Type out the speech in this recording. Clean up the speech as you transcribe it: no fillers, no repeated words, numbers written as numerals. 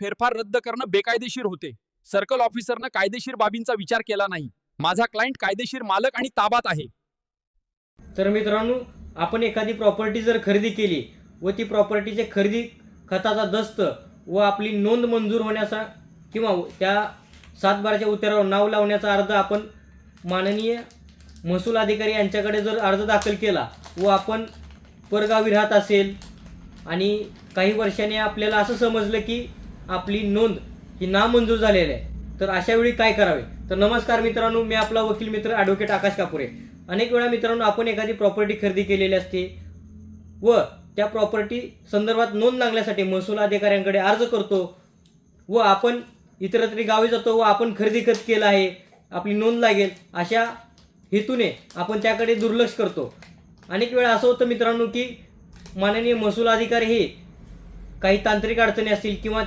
फेरफार रद्द करणं बेकायदेशीर होते. सर्कल ऑफिसरनं कायदेशीर बाबींचा विचार केला नाही. माझा क्लायंट कायदेशीर मालक आणि ताब्यात आहे. तर मित्रांनो, आपण एखादी प्रॉपर्टी जर खरेदी केली व ती प्रॉपर्टीचे खरेदी खताचा दस्त व आपली नोंद मंजूर होण्याचा किंवा त्या 7/12च्या उतारावर नाव लावण्याचा अर्ज आपण माननीय महसूल अधिकारी यांच्याकडे जर अर्ज दाखल केला व आपण परगावी राहत असेल आणि काही वर्षांनी आपल्याला असं समजलं की आपली नोंद ही नामंजूर झालेली आहे, तर अशा वेळी काय करावे? तर नमस्कार मित्रांनो, मी आपला वकील मित्र ॲडव्होकेट आकाश कापुरे. अनेक वेळा मित्रांनो आपण एखादी प्रॉपर्टी खरेदी केलेली असते व त्या प्रॉपर्टी संदर्भात नोंद लागण्यासाठी महसूल अधिकाऱ्यांकडे अर्ज करतो व आपण इतरत्री गावी जातो व आपण खरेदी खत केलं आहे, आपली नोंद लागेल अशा हेतूने आपण त्याकडे दुर्लक्ष करतो. अनेक वेळा असं होतं मित्रांनो की माननीय महसूल अधिकारी हे काही तांत्रिक अडचणी असतील किंवा